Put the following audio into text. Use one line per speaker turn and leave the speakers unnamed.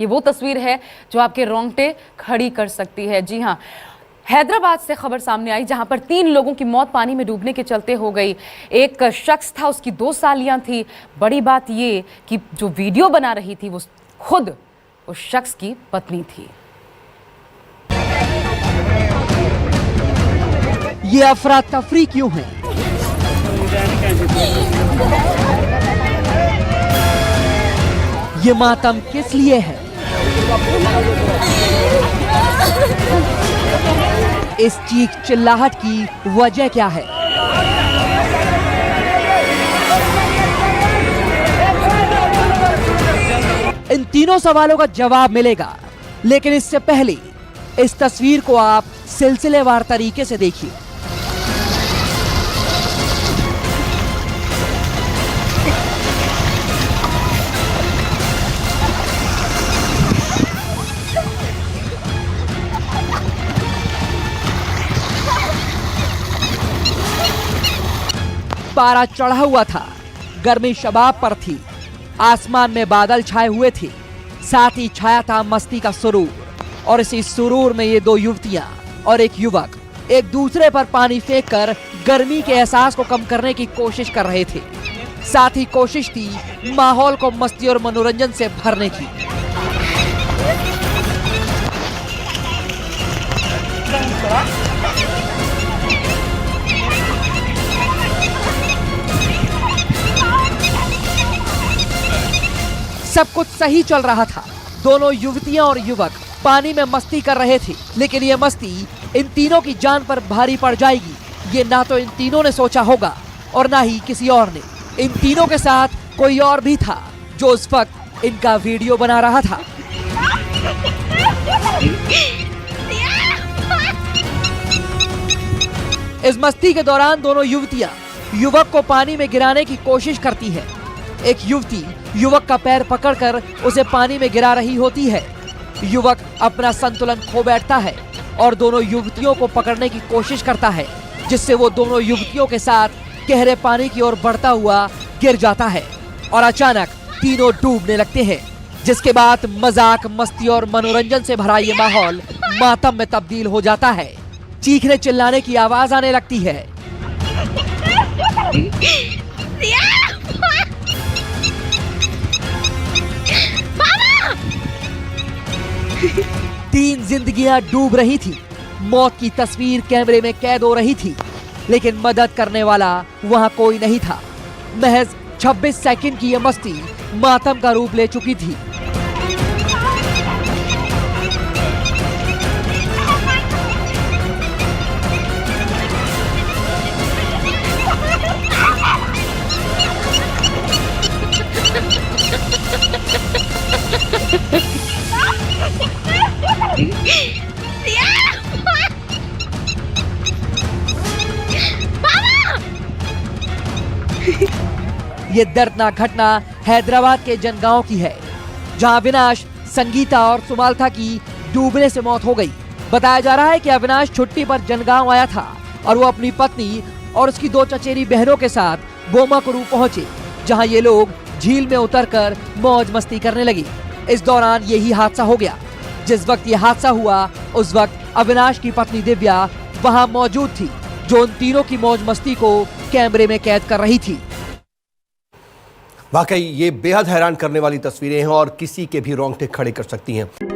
ये वो तस्वीर है जो आपके रोंगटे खड़ी कर सकती है। जी हाँ, हैदराबाद से खबर सामने आई जहां पर 3 लोगों की मौत पानी में डूबने के चलते हो गई। एक शख्स था, उसकी 2 सालियां थी। बड़ी बात ये कि जो वीडियो बना रही थी वो खुद उस शख्स की पत्नी थी।
ये अफरा तफरी क्यों है? ये मातम किस लिए है? इस चीख चिल्लाहट की वजह क्या है? इन तीनों सवालों का जवाब मिलेगा, लेकिन इससे पहले इस तस्वीर को आप सिलसिलेवार तरीके से देखिए। पारा चढ़ा हुआ था, गर्मी शबाब पर थी, आसमान में बादल छाए हुए थे, साथ ही छाया था मस्ती का सुरूर। और इसी सुरूर में ये 2 युवतियां और एक युवक एक दूसरे पर पानी फेंककर गर्मी के एहसास को कम करने की कोशिश कर रहे थे। साथ ही कोशिश थी माहौल को मस्ती और मनोरंजन से भरने की। सब कुछ सही चल रहा था, दोनों युवतियां और युवक पानी में मस्ती कर रहे थे, लेकिन ये मस्ती इन तीनों की जान पर भारी पड़ जाएगी, ये ना तो इन तीनों ने सोचा होगा और ना ही किसी और ने। इन तीनों के साथ कोई और भी था जो उस वक्त इनका वीडियो बना रहा था। इस मस्ती के दौरान दोनों युवतियां युवक को पानी में गिराने की कोशिश करती है। एक युवती युवक का पैर पकड़कर उसे पानी में गिरा रही होती है। युवक अपना संतुलन खो बैठता है और दोनों युवतियों को पकड़ने की कोशिश करता है, जिससे वो दोनों युवतियों के साथ गहरे पानी की ओर बढ़ता हुआ गिर जाता है और अचानक तीनों डूबने लगते हैं, जिसके बाद मजाक, मस्ती और मनोरंजन से भरा ये माहौल मातम में तब्दील हो जाता है। चीखने चिल्लाने की आवाज आने लगती है। 3 जिंदगियां डूब रही थी, मौत की तस्वीर कैमरे में कैद हो रही थी, लेकिन मदद करने वाला वहां कोई नहीं था। महज 26 सेकंड की यह मस्ती मातम का रूप ले चुकी थी। ये दर्दनाक घटना हैदराबाद के जनगांव की है, जहां अविनाश, संगीता और सुमालथा की डूबने से मौत हो गई। बताया जा रहा है कि अविनाश छुट्टी पर जनगांव आया था और वो अपनी पत्नी और उसकी 2 चचेरी बहनों के साथ बोमाकुरू पहुंचे, जहां ये लोग झील में उतरकर मौज मस्ती करने लगे। इस दौरान यही हादसा हो गया। जिस वक्त ये हादसा हुआ उस वक्त अविनाश की पत्नी दिव्या वहां मौजूद थी, जो उन तीनों की मौज मस्ती को कैमरे में कैद कर रही थी।
वाकई ये बेहद हैरान करने वाली तस्वीरें हैं और किसी के भी रोंगटे खड़े कर सकती हैं।